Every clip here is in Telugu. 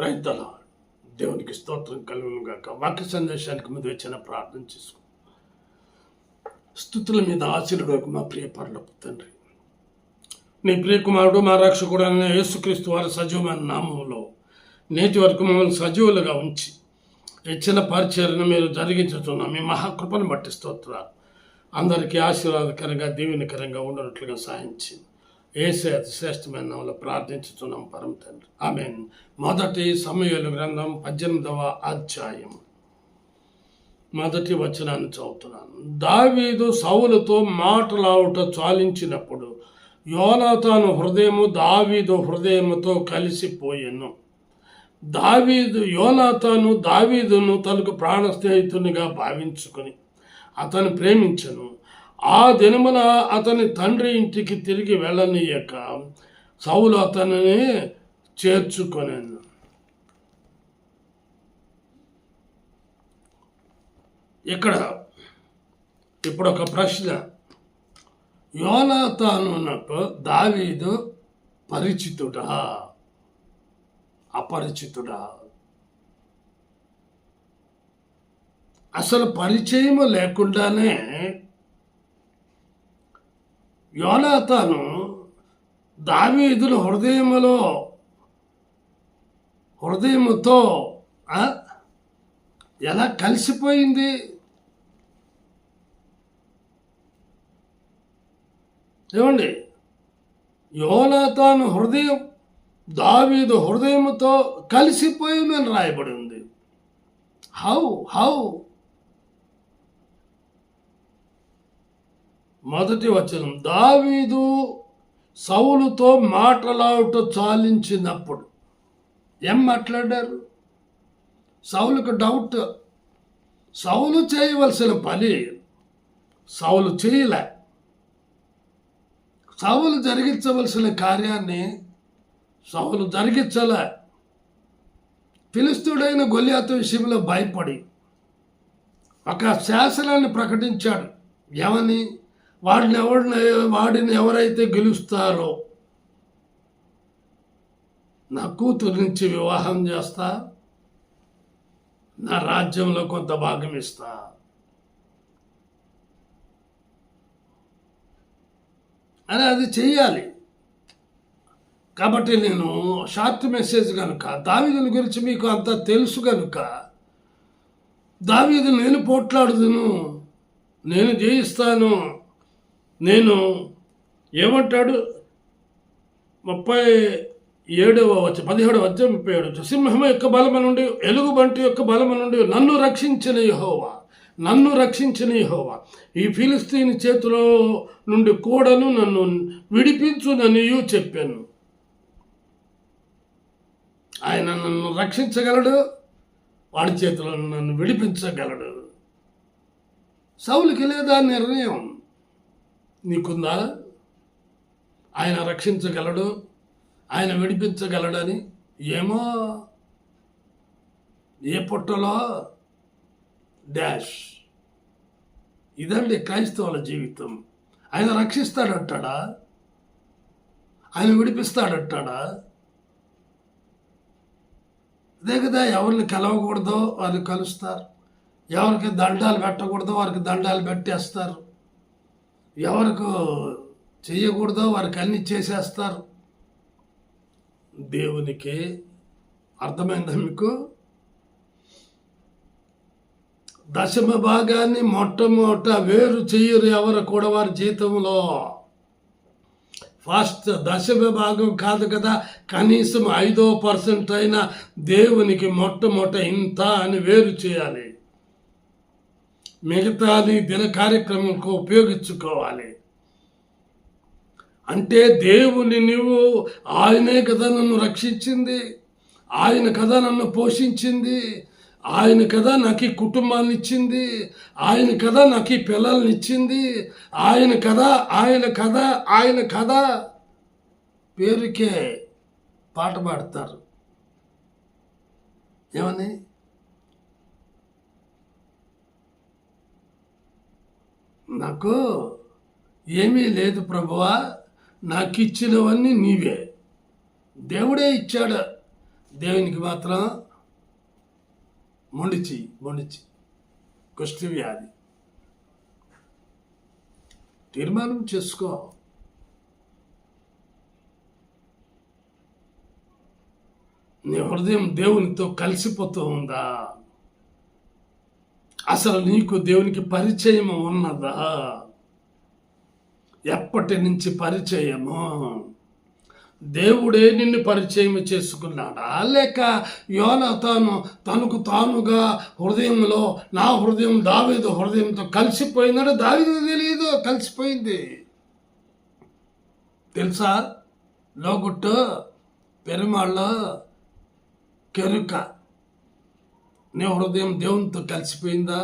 రైతుల దేవునికి స్తోత్రం కలుగును గాక. వాక్య సందేశానికి ముందు వచ్చిన ప్రార్థన చేసుకో. స్తుతుల మీద ఆశీర్వాదకు మా ప్రియ పరలోకపు తండ్రి, నీ ప్రియ కుమారుడు మా రక్షకుడు అయిన యేసుక్రీస్తు వారి సజీవమైన నామంలో నేటి వరకు మమ్మల్ని సజీవులుగా ఉంచి ఇచ్చిన పరిచర్ను మీరు జరిగించుతున్న మీ మహాకృపను బట్టి స్తోత్రాలు. అందరికీ ఆశీర్వాదకరంగా దీవెనకరంగా ఉండనట్లుగా సాధించి యేసే అతి శ్రేష్టమైన నామములో ప్రార్థించుతున్నాం పరమ తండ్రి, ఆమేన్. మొదటి సమూయేలు గ్రంథం 18వ అధ్యాయం మొదటి వచనాన్ని చదువుతున్నాను. దావీదు సౌలుతో మాటలాడుట చాలించినప్పుడు యోనాతాను హృదయము దావీదు హృదయముతో కలిసిపోయెను. యోనాతాను దావీదును తనకు ప్రాణ స్నేహితునిగా భావించుకొని అతను ప్రేమించను. ఆ దినమున అతని తండ్రి ఇంటికి తిరిగి వెళ్ళనీయక సౌలు అతనిని చేర్చుకొనెను. ఇక్కడ ఇప్పుడు ఒక ప్రశ్న. యోనాతానునకు దావీదు పరిచితుడా అపరిచితుడా? అసలు పరిచయము లేకుండానే యోనాతాను దావీదుల హృదయముతో ఎలా కలిసిపోయింది? ఏమండి, యోనాతాను హృదయం దావీదు హృదయముతో కలిసిపోయిందని రాయబడి ఉంది. హౌ మొదటి వచనం, దావీదు సౌలుతో మాటలాడుట చాలించినప్పుడు. ఏం మాట్లాడారు? సౌలుకు డౌట్. సౌలు చేయవలసిన పని సౌలు చేయలే. సౌలు జరిగించవలసిన కార్యాన్ని సౌలు జరిగించలే. ఫిలిష్తీయుడైన గొల్యాతు విషయంలో భయపడి ఒక శాసనాన్ని ప్రకటించాడు. ఏమని? వాడిని ఎవరైతే గెలుస్తారో నా కూతురు నుంచి వివాహం చేస్తా, నా రాజ్యంలో కొంత భాగం ఇస్తా. అని అది చెయ్యాలి. కాబట్టి నేను షార్ట్ మెసేజ్ కనుక దావీదుని గురించి మీకు అంతా తెలుసు కనుక దావీదు నేను పోట్లాడుదును, నేను జయిస్తాను, నేను ఏమంటాడు 17వ 37 సింహము యొక్క బలము నుండి ఎలుగుబంటి యొక్క బలము నుండి నన్ను రక్షించిన యెహోవా ఈ ఫిలిష్తీయుని చేతిలో నుండి కూడను నన్ను విడిపించుననియు చెప్పాను. ఆయన నన్ను రక్షించగలడు, వాడి చేతిలో నన్ను విడిపించగలడు. సౌలుకి లేదా నిర్ణయం? నీకుందా? ఆయన రక్షించగలడు, ఆయన విడిపించగలడని. ఏమో ఏ పుట్టలో డాష్. ఇదండి క్రైస్తవుల జీవితం. ఆయన రక్షిస్తాడంటాడా? ఆయన విడిపిస్తాడంటాడా? అదే కదా. ఎవరిని కలవకూడదో వారిని కలుస్తారు, ఎవరికి దండాలు పెట్టకూడదో వారికి దండాలు పెట్టేస్తారు, ఎవరికి చెయ్యకూడదో వారికి అన్ని చేసేస్తారు. దేవునికి అర్థమైందా మీకు? దశమ భాగాన్ని మొట్టమొదట వేరు చెయ్యరు ఎవరు కూడా వారి జీతంలో. ఫస్ట్ దశమ భాగం కాదు కదా, కనీసం 5% అయినా దేవునికి మొట్టమొదట ఇంత అని వేరు చేయాలి. మిగతాది దిన కార్యక్రమంకు ఉపయోగించుకోవాలి. అంటే దేవుని నీవు, ఆయనే కదా నన్ను రక్షించింది, ఆయన కదా నన్ను పోషించింది, ఆయన కదా నాకు ఈ కుటుంబాన్ని ఇచ్చింది, ఆయన కదా నాకు ఈ పిల్లల్ని ఇచ్చింది, ఆయన కదా పేరుకే పాట పాడతారు. ఏమని? నాకు ఏమీ లేదు ప్రభువా, నాకు ఇచ్చినవన్నీ నీవే. దేవుడే ఇచ్చాడు. దేవునికి మాత్రం మొండిచి కుష్టి వ్యాధి. తీర్మానం చేసుకో. నీ హృదయం దేవునితో కలిసిపోతూ ఉందా? అసలు నీకు దేవునికి పరిచయం ఉన్నదా? ఎప్పటి నుంచి పరిచయము? దేవుడే నిన్ను పరిచయం చేసుకున్నాడా? లేక యోనాతాను తనకు తానుగా హృదయంలో నా హృదయం దావీదు హృదయంతో కలిసిపోయినాడు? దావీదు తెలియదు, కలిసిపోయింది. తెలుసా? లోగుట్టు పెరుమాళ్ళ కెరుక నీ హృదయం దేవునితో కలిసిపోయిందా?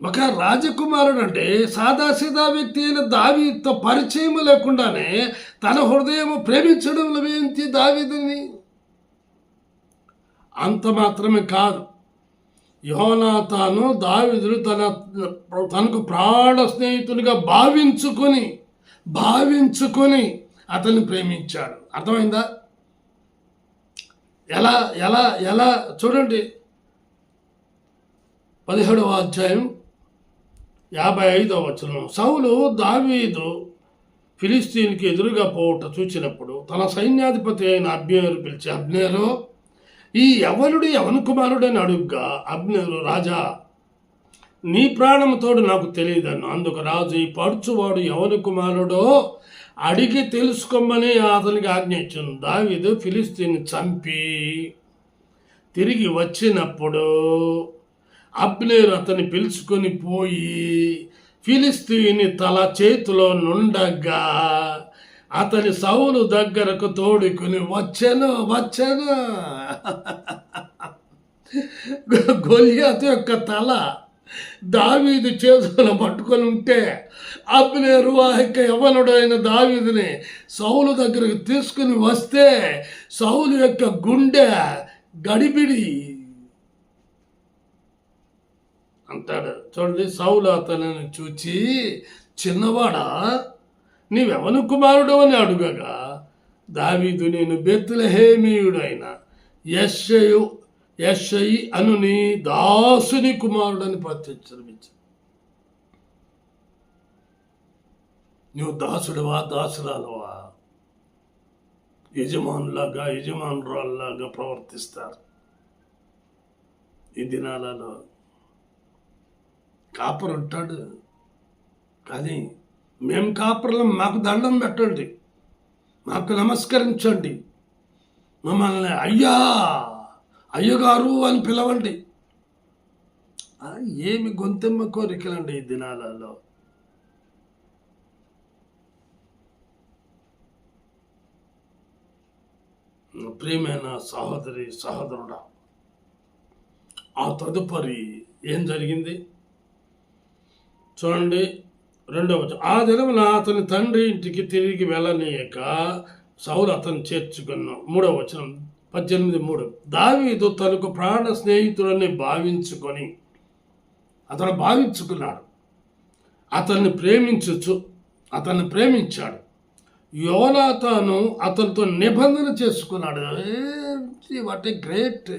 ఒక రాజకుమారుడు అంటే సాదాసీదా వ్యక్తి అయిన దావీదుతో పరిచయం లేకుండానే తన హృదయం ప్రేమించడం ఏంటి దావీదుని? అంత మాత్రమే కాదు, యోనాతాను దావీదును తనకు ప్రాణ స్నేహితునిగా భావించుకొని అతన్ని ప్రేమించాడు. అర్థమైందా? ఎలా ఎలా ఎలా చూడండి, 17వ అధ్యాయం 55వ వచనం. సౌలు దావీదు ఫిలిస్తీన్కి ఎదురుగా పోవుట చూచినప్పుడు తన సైన్యాధిపతి అయిన అబ్నేరు పిలిచి, అబ్నేరు, ఈ యవనుడు ఎవని కుమారుడని అడుగ్గా, అబ్నేరు, రాజా, నీ ప్రాణముతోడు నాకు తెలియదను. అందుకు రాజు, ఈ పడుచువాడు ఎవని కుమారుడో అడిగి తెలుసుకోమని అతనికి ఆజ్ఞయించను. దావీదు ఫిలిస్తీన్ని చంపి తిరిగి వచ్చినప్పుడు అబ్నేరు అతన్ని పిలుచుకొని పోయి ఫిలిస్తీని తల చేతిలో నుండగా అతని సౌలు దగ్గరకు తోడుకొని వచ్చాను. గొలియాతు యొక్క తల దావీదు చేతులను పట్టుకొని ఉంటే అబ్నేరు ఆ యొక్క యవనుడైన దావీదుని సౌలు దగ్గరకు తీసుకుని వస్తే సౌలు యొక్క గుండె గడిబిడి అంటాడు. చూడండి, సౌలు అతనిని చూచి, చిన్నవాడా, నీవెవని కుమారుడు అని అడుగగా దావీదు, నేను బెత్లెహేమీయుడైన యెషయి అను నీ దాసుని కుమారుడని ప్రత్యుత్తరమిచ్చాడు. నువ్వు దాసుడువా, దాసురాలవా? యజమానురాల్లాగా ప్రవర్తిస్తారు ఈ దినాలలో. కాపరు ఉంటాడు, కానీ మేము కాపరులం, మాకు దండం పెట్టండి, మాకు నమస్కరించండి, మమ్మల్ని అయ్యగారు అని పిలవండి. ఏమి గొంతెమ్మ కోరికలండి ఈ దినాలలో. ప్రియమైన సహోదరి సహోదరుడా, ఆ తదుపరి ఏం జరిగింది చూడండి. 2వ వచనం. ఆ దినమున అతని తండ్రి ఇంటికి తిరిగి వెళ్ళనీయక సౌలు అతను చేర్చుకున్నాం. 3వ వచనం 18:3. దావీదు తనకు ప్రాణ స్నేహితుడని అతను భావించుకున్నాడు, అతన్ని ప్రేమించాడు. యోనాతాను అతనితో నిబంధన చేసుకున్నాడు. What a great!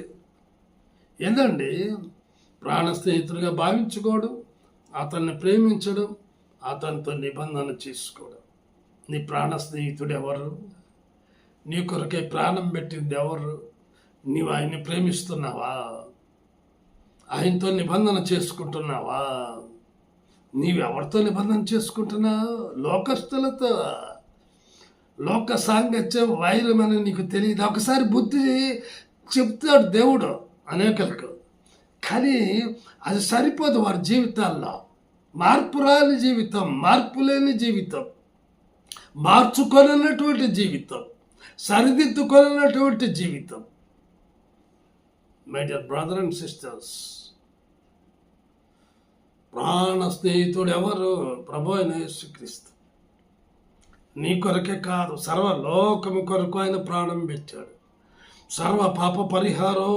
ఏందండి, ప్రాణ స్నేహితుడిగా భావించుకోవడం, అతన్ని ప్రేమించడం, అతనితో నిబంధన చేసుకోవడం. నీ ప్రాణ స్నేహితుడు ఎవరు? నీ కొరకే ప్రాణం పెట్టింది ఎవరు? నీవు ఆయన్ని ప్రేమిస్తున్నావా? ఆయనతో నిబంధన చేసుకుంటున్నావా? నీవెవరితో నిబంధన చేసుకుంటున్నావు? లోకస్తులతో. లోక సాంగత్యం వైరమని నీకు తెలియదు. ఒకసారి బుద్ధి చెప్తాడు దేవుడు అనేకలకు, కానీ అది సరిపోదు వారి జీవితాల్లో. మార్పురాని జీవితం, మార్పులేని జీవితం, మార్చుకొనటువంటి జీవితం, సరిదిద్దుకొనటువంటి జీవితం. My dear brother and sisters, ప్రాణ స్నేహితుడు ఎవరు? ప్రభు అయిన యేసుక్రీస్తు. నీ కొరకే కాదు, సర్వలోకము కొరకు ఆయన ప్రాణం పెట్టాడు. సర్వ పాప పరిహారో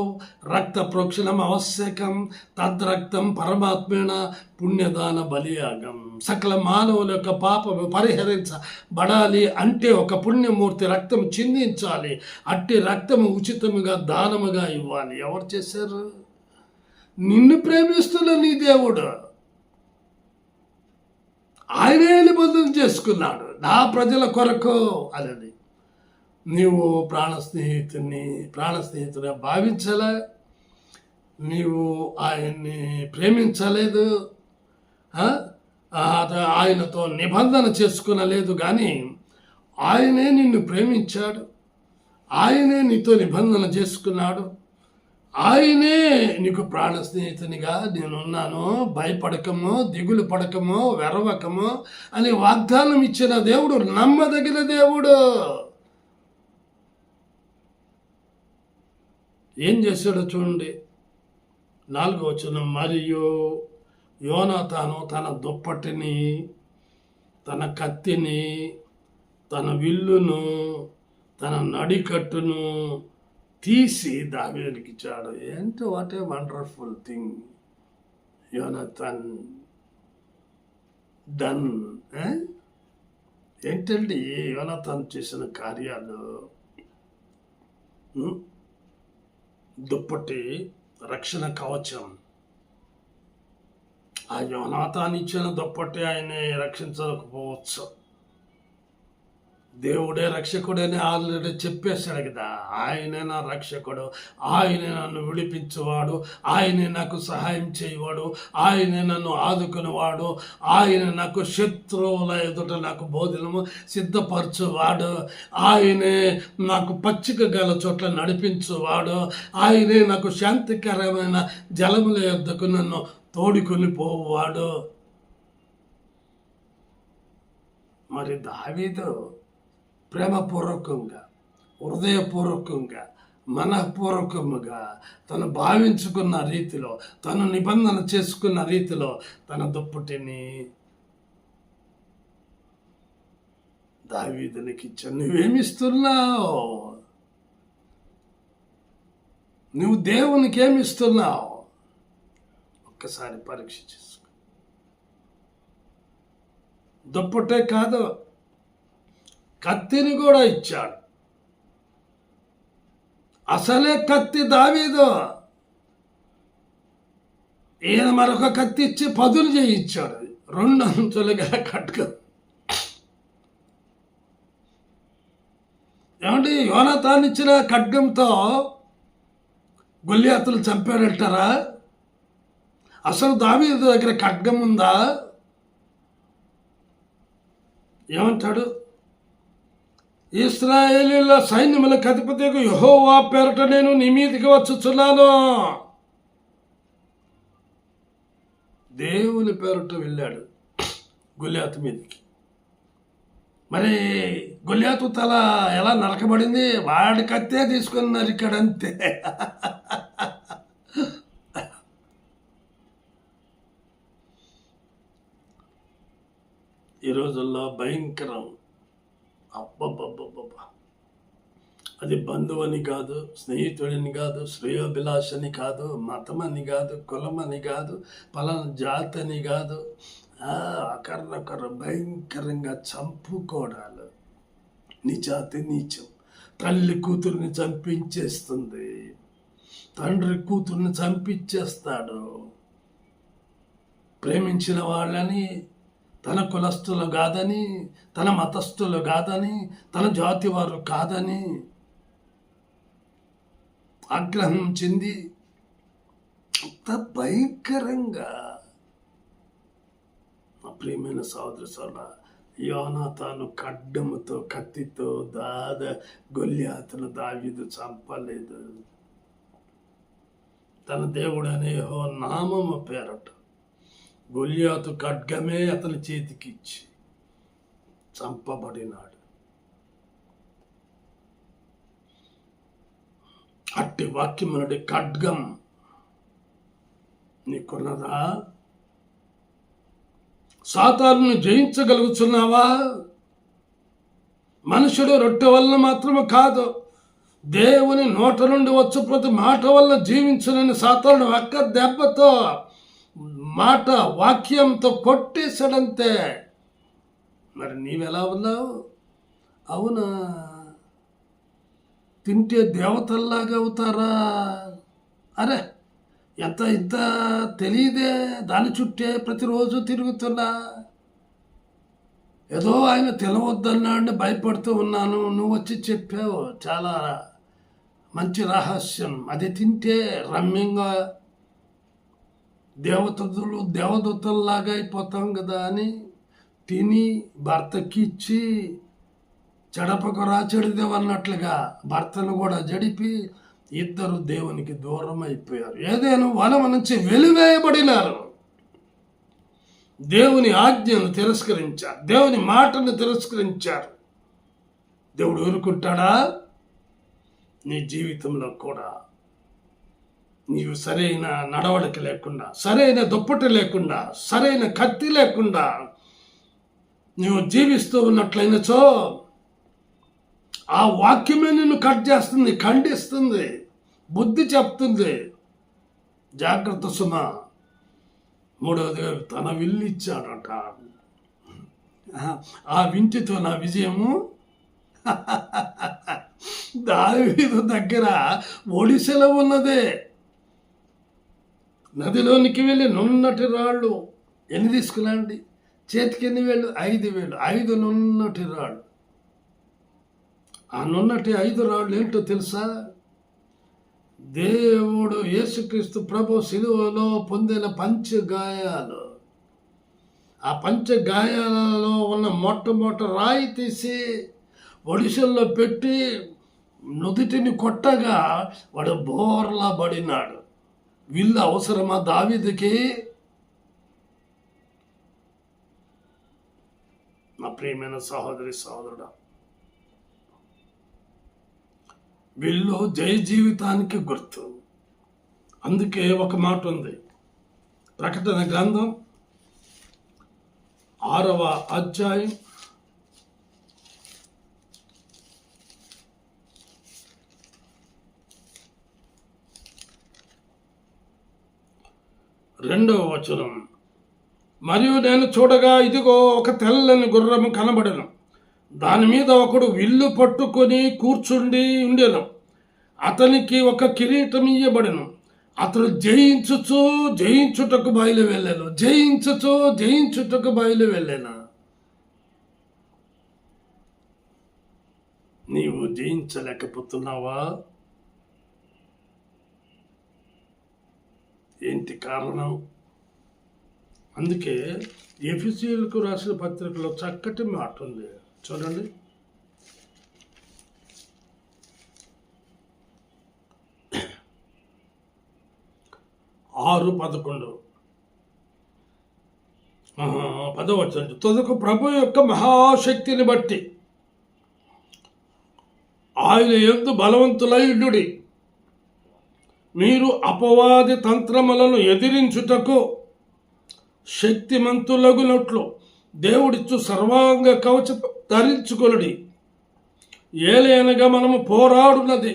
రక్త ప్రోక్షణం ఆవశ్యకం, తద్రక్తం పరమాత్మేన పుణ్యదాన బలియాగం. సకల మానవుల యొక్క పాపము పరిహరించబడాలి అంటే ఒక పుణ్యమూర్తి రక్తం చిందించాలి. అట్టి రక్తము ఉచితముగా దానముగా ఇవ్వాలి. ఎవరు చేశారు? నిన్ను ప్రేమిస్తున్న నీ దేవుడు. ఆయనే నిబంధన చేసుకున్నాడు, నా ప్రజల కొరకు అనేది. నీవు ప్రాణ స్నేహితుడిగా భావించలే, నీవు ఆయన్ని ప్రేమించలేదు, ఆయనతో నిబంధన చేసుకునలేదు. కానీ ఆయనే నిన్ను ప్రేమించాడు, ఆయనే నీతో నిబంధన చేసుకున్నాడు, ఆయనే నీకు ప్రాణ స్నేహితునిగా నేనున్నాను, భయపడకము, దిగులు పడకము, వెరవకము అని వాగ్దానం ఇచ్చిన దేవుడు నమ్మదగిన దేవుడు. ఏం చేశాడో చూడండి, 4వ వచనం. మరియు యోనాతాను తన దుప్పటిని, తన కత్తిని, తన విల్లును, తన నడికట్టును తీసి దావీదుకి ఇచ్చాడు. ఏంటో what a wonderful thing Jonathan done. ఏంటండి యోనాతాన్ చేసిన కార్యాలు? దుప్పటి రక్షణ కవచం. ఆ యోనాతాను ఇచ్చిన దుప్పటి ఆయన్ని రక్షించకపోవచ్చు. దేవుడే రక్షకుడని ఆల్రెడీ చెప్పేశాడు కదా. ఆయనే నా రక్షకుడు, ఆయనే నన్ను విడిపించేవాడు, ఆయనే నాకు సహాయం చేయవాడు, ఆయనే నన్ను ఆదుకునేవాడు, ఆయన నాకు శత్రువుల ఎదుట నాకు భోజనము సిద్ధపరచువాడు, ఆయనే నాకు పచ్చిక గల చోట్ల నడిపించువాడు, ఆయనే నాకు శాంతికరమైన జలముల యొద్దకు నన్ను తోడుకొని పోవాడు. మరి దావీదు ప్రేమపూర్వకంగా, హృదయపూర్వకంగా, మనఃపూర్వకముగా తను భావించుకున్న రీతిలో, తను నిబంధన చేసుకున్న రీతిలో తన దుప్పటిని దావీదునికి ఇచ్చాడు. నువ్వేమిస్తున్నావు? నువ్వు దేవునికి ఏమిస్తున్నావు? ఒక్కసారి పరీక్ష చేసుకో. దుప్పటే కాదు, కత్తిని కూడా ఇచ్చాడు. అసలే కత్తి దావీదు, ఈయన మరొక కత్తి ఇచ్చి పదులు చేయించాడు. 2 అంచులుగా ఖడ్గం. ఏమంటే యోనాతాను ఇచ్చిన ఖడ్గంతో గొల్యాతులు చంపాడంటారా? అసలు దావీదు దగ్గర ఖడ్గం ఉందా? ఏమంటాడు? ఇశ్రాయేలీయుల సైన్యములకు అధిపతియగు యెహోవా పేరట నేను నీ మీదికి వచ్చుచున్నాను. దేవుని పేరట వెళ్ళాడు గొల్యాతు మీదకి. మరి గొల్యాతు తల ఎలా నరకబడింది? వాడి కత్తే తీసుకొని నరికాడంతే. ఈ రోజుల్లో భయంకరం. అబ్బబ్బబ్బబ్బా, అది బంధువని కాదు, స్నేహితుడిని కాదు, శ్రేయోభిలాషని కాదు, మతమని కాదు, కులమని కాదు, పలానా జాతి అని కాదు, ఒకరినొకరు భయంకరంగా చంపుకోవడాలు. నిజాతి నీచం. తల్లి కూతుర్ని చంపించేస్తుంది, తండ్రి కూతుర్ని చంపించేస్తాడు. ప్రేమించిన వాళ్ళని తన కులస్తులు కాదని, తన మతస్థులు కాదని, తన జాతి వారు కాదని ఆగ్రహం చెంది అంత భయంకరంగా. మా ప్రియమైన సోదర సోదరుడా, యోనాతాను ఖడ్గముతో, కత్తితో గొల్యాతును దావీదు చంపలేదు. తన దేవుడనే యెహోవా నామము పేరట గొల్యాతు ఖడ్గమే అతని చేతికిచ్చి చంపబడినాడు. అట్టి వాక్యమునుడి ఖడ్గం నీకున్నదా? సాతానును జయించగలుగుతున్నావా? మనుషుడు రొట్టె వలన మాత్రమే కాదు, దేవుని నోట నుండి వచ్చు ప్రతి మాట వల్ల జీవించునని సాతానుడు ఒక్క దెబ్బతో మాట వాక్యంతో కొట్టేశాడంతే. మరి నీవెలా ఉన్నావు? అవునా, తింటే దేవతల్లాగా అవుతారా? అరే ఇంత తెలియదే, దాని చుట్టే ప్రతిరోజు తిరుగుతున్నా. ఏదో ఆయన తినవద్దన్నాడు, భయపడుతూ ఉన్నాను, నువ్వు వచ్చి చెప్పావు. చాలా మంచి రహస్యం. అది తింటే రమ్యంగా దేవదూతల్లాగా అయిపోతాం కదా అని తిని భర్తకి ఇచ్చి చెడపకరా చెడిదేవన్నట్లుగా భర్తను కూడా జడిపి ఇద్దరు దేవునికి దూరం అయిపోయారు. ఏదైనా వనం నుంచి వెలివేయబడినారు. దేవుని ఆజ్ఞను తిరస్కరించారు, దేవుని మాటను తిరస్కరించారు. దేవుడు ఊరుకుంటాడా? నీ జీవితంలో కూడా నీవు సరైన నడవడిక లేకుండా, సరైన దుప్పటి లేకుండా, సరైన కత్తి లేకుండా నువ్వు జీవిస్తూ ఉన్నట్లయినచో ఆ వాక్యమే నిన్ను కట్ చేస్తుంది, ఖండిస్తుంది, బుద్ధి చెప్తుంది. జాగ్రత్త సుమ. మూడవదిగా తన విల్లు ఇచ్చాడట. ఆ వింటితో నా విజయము దావీదు దగ్గర ఒడిసెలో ఉన్నదే. నదిలోనికి వెళ్ళి నున్నటి రాళ్ళు ఎన్ని తీసుకురండి? చేతికి ఎన్ని వేళ్ళు? 5,000. 5 నున్నటి రాళ్ళు. ఆ నున్నటి 5 రాళ్ళు ఏంటో తెలుసా? దేవుడు యేసుక్రీస్తు ప్రభు శిలువలో పొందిన పంచగాయాలు. ఆ పంచగాయాలలో ఉన్న మొట్టమొదటి రాయి తీసి ఒడిసెల్లో పెట్టి నుదుటిని కొట్టగా వాడు బోర్లా పడినాడు. విల్లు అవసరమా దావీదుకి? నా ప్రియమైన సహోదరి సహోదరుడా, విల్లు జయ జీవితానికి గుర్తు. అందుకే ఒక మాట ఉంది, ప్రకటన గ్రంథం 6వ అధ్యాయం 2వ వచనం. మరియు నేను చూడగా ఇదిగో ఒక తెల్లని గుర్రము కనబడెను, దాని మీద ఒకడు విల్లు పట్టుకొని కూర్చుండి ఉండెను. అతనికి ఒక కిరీటం ఇయ్యబడెను. అతడు జయించుటకు బయలు వెళ్ళాను. జయించుటకు బయలు వెళ్ళాను. నీవు జయించలేకపోతున్నావా? ఏంటి కారణం? అందుకే ఎఫెసీయులకు రాసిన పత్రికలో చక్కటి మాట ఉంది, చూడండి. ఆరు 11 10 తొదకు ప్రభు యొక్క మహాశక్తిని బట్టి ఆయన యందు బలవంతులైయుడి, మీరు అపవాది తంత్రములను ఎదిరించుటకు శక్తిమంతులగునట్లు దేవుడిచ్చు సర్వాంగ కవచ ధరించుకొనుడి. ఏలైనగా మనము పోరాడున్నది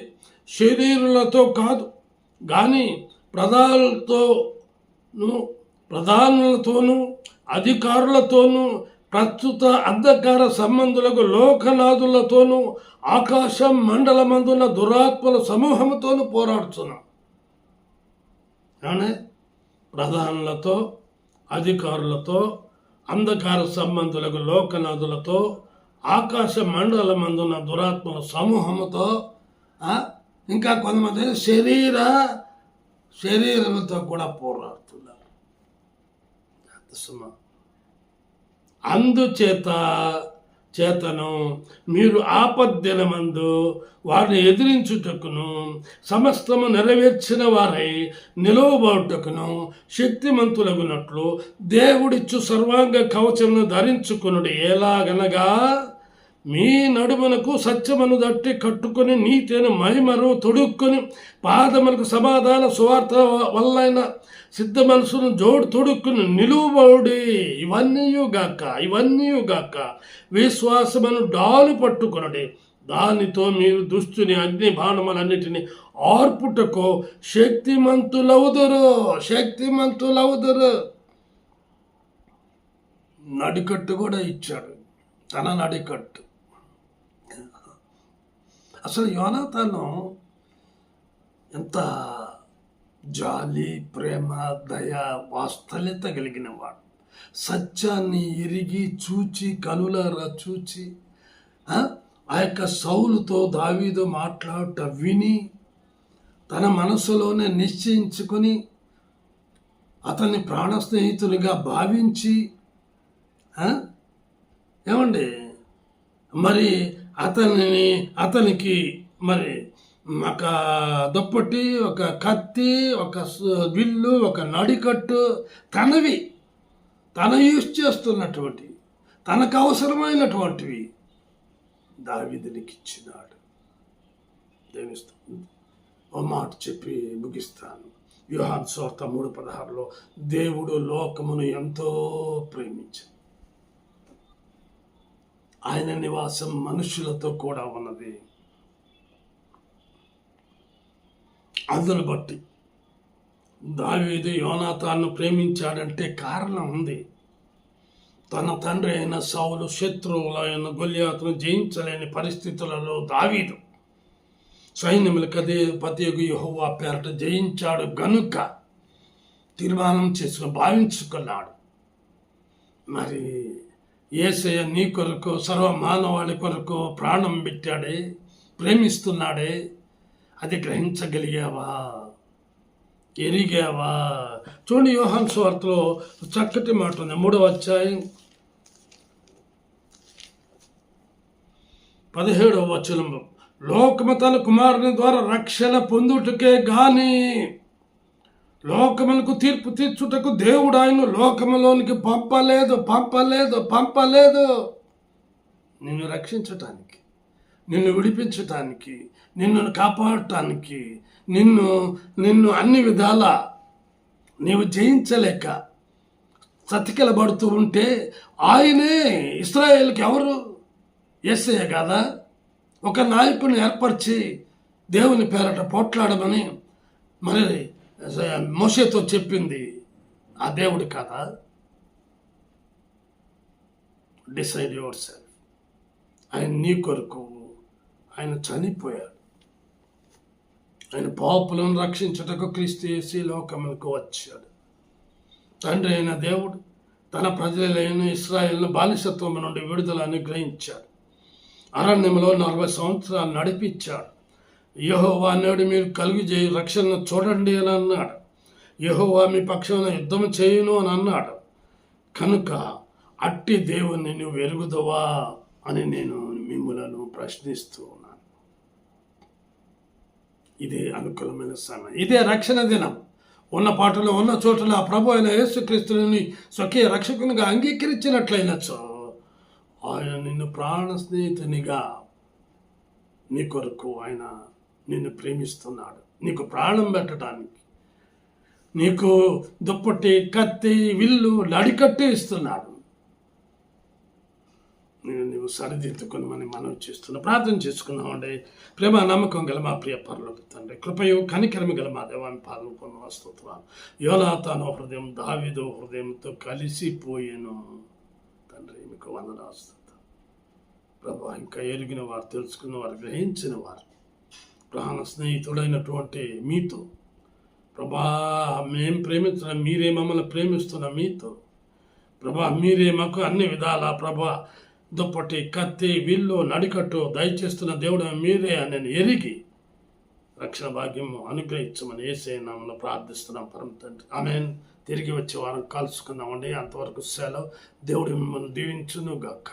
శరీరులతో కాదు గాని ప్రధానులతోనూ అధికారులతోనూ ప్రస్తుత అంధకార సంబంధులకు లోకనాథులతోనూ ఆకాశం మండలమందున్న దురాత్మల సమూహముతోనూ పోరాడుతున్నాం. కానీ ప్రధానులతో, అధికారులతో, అంధకార సంబంధులకు లోకనాథులతో, ఆకాశ మండలమందున్న దురాత్మల సమూహముతో, ఇంకా కొంతమంది శరీరంతో కూడా పోరాడుతున్నారు. అందుచేతను మీరు ఆపద్దినమందు వారిని ఎదిరించుటకును సమస్తము నెరవేర్చిన వారై నిలువబడుటకును శక్తిమంతులగునట్లు దేవుడిచ్చు సర్వాంగ కవచమును ధరించుకునుడి. ఎలాగనగా మీ నడుమునకు సత్యమును దట్టి కట్టుకొని నీతిని మహిమను తొడుక్కొని పాదములకు సమాధాన సువార్త వల్లైన సిద్ధ మనసును తొడుక్కుని నిలువబడి ఇవన్నీయుగాక విశ్వాసమును డాలు పట్టుకొనడి. దానితో మీరు దుష్టుని అగ్ని బాణములన్నిటిని ఆర్పుటకు శక్తిమంతులవుదురు. నడికట్టు కూడా ఇచ్చాడు, తన నడికట్టు. అసలు యోనాతాను ఎంత జాలి, ప్రేమ, దయ, వాత్సల్యత కలిగిన వాడు. సత్యాన్ని ఎరిగి చూచి, కనులారా చూచి, ఆ యొక్క సౌలుతో దావీదు మాట్లాడుట విని తన మనసులోనే నిశ్చయించుకొని అతన్ని ప్రాణ స్నేహితునిగా భావించి, ఏమండి మరి అతనికి మరి ఒక దుప్పటి, ఒక కత్తి, ఒక విల్లు, ఒక నడికట్టు తన యూజ్ చేస్తున్నటువంటి, తనకు అవసరమైనటువంటివి దావీదునికి ఇచ్చినాడు. దేనిస్తుంది ఓ మాట చెప్పి ముగిస్తాను. యోహాను సువార్త 3:16 దేవుడు లోకమును ఎంతో ప్రేమించాడు. ఆయన నివాసం మనుషులతో కూడా ఉన్నది. అందును బట్టి దావీదు యోనాతాను ప్రేమించాడంటే కారణం ఉంది. తన తండ్రి అయిన సౌలు శత్రువులైన గొల్యాతును జయించలేని పరిస్థితులలో దావీదు సైన్యములకు అధిపతియగు యెహోవా పేరట జయించాడు గనుక తీర్మానం చేసుకుని భావించుకున్నాడు. మరి యేసయ్య నీ కొరకు, సర్వ మానవాళి కొరకు ప్రాణం పెట్టాడే, ప్రేమిస్తున్నాడే, అది గ్రహించగలిగావా, ఎరిగావా? చూడండి, యోహాను సువార్తలో చక్కటి మాట ఉంది. 3వ అధ్యాయం 17వ వచనం, లోకము తన కుమారుని ద్వారా రక్షణ పొందుటకే గాని లోకములకు తీర్పు తీర్చుటకు దేవుడు ఆయన లోకములోనికి పంపలేదు. నిన్ను రక్షించటానికి, నిన్ను విడిపించటానికి, నిన్ను కాపాడటానికి, నిన్ను అన్ని విధాల నీవు జయించలేక సతికిలబడుతూ ఉంటే ఆయనే ఇశ్రాయేలుకి ఎవరు? యేసయ్య కదా. ఒక నాయకుని ఏర్పరిచి దేవుని పేరట పోట్లాడమని మరి మోషేతో చెప్పింది ఆ దేవుడు కదా. Decide your self. ఆయన నీ కొరకు ఆయన చనిపోయాడు. ఆయన పాపులను రక్షించుటకు క్రీస్తు యేసు లోకములకు వచ్చాడు. తండ్రి అయిన దేవుడు తన ప్రజలైన ఇశ్రాయేలును బానిసత్వం నుండి విడుదల అనుగ్రహించాడు. అరణ్యంలో 40 సంవత్సరాలు నడిపించాడు. యెహోవా నేడు మీరు కలుగు రక్షణను చూడండి అని అన్నాడు. యెహోవా మీ పక్షాన యుద్ధం చేయును అని అన్నాడు. కనుక అట్టి దేవుణ్ణి నువ్వు ఎరుగుదవా అని నేను మిమ్ములను ప్రశ్నిస్తూ ఉన్నాను. ఇదే అనుకూలమైన సమయం, ఇదే రక్షణ దినం. ఉన్న పాటలో ఉన్న చోటలో ఆ ప్రభు అయిన యేసుక్రీస్తుని స్వకీయ రక్షకునిగా అంగీకరించినట్లయినచో ఆయన నిన్ను ప్రాణ స్నేహితునిగా, నీ కొరకు ఆయన నిన్ను ప్రేమిస్తున్నాడు. నీకు ప్రాణం పెట్టడానికి, నీకు దుప్పటి, కత్తి, విల్లు, నడికట్టు ఇస్తున్నాడు. నువ్వు సరిదిద్దుకొని మనం చేస్తున్నా. ప్రార్థన చేసుకున్నామండి. ప్రేమ నమ్మకం గల మా ప్రియ పరలోక తండ్రి, కృపయు కనికరము గల మా దేవాన్ని పాదం పొందిన స్తోత్రాలు. యోనాతాను హృదయం దావీదు హృదయంతో కలిసిపోయాను తండ్రి. మీకు వందనాలు ప్రభా. ఇంకా ఎరిగిన వారు, తెలుసుకున్న వారు, గ్రహించిన వారు, ప్రాణ స్నేహితుడైనటువంటి మీతో ప్రభా మేం ప్రేమించిన మీరే మమ్మల్ని ప్రేమిస్తున్న మీతో ప్రభా, మీరే మాకు అన్ని విధాల ప్రభా దుప్పటి, కత్తి, విల్లు, నడికట్టు దయచేస్తున్న దేవుడు మీరే అని ఎరిగి రక్షణ భాగ్యము అనుగ్రహించమని యేసయ్య నామములో ప్రార్థిస్తున్నాం పరమ తండ్రి. ఆమేన్. తిరిగి వచ్చే వారం కలుసుకుందామండి. అంతవరకు సెలవు. దేవుడు మిమ్మల్ని దీవించును గాక.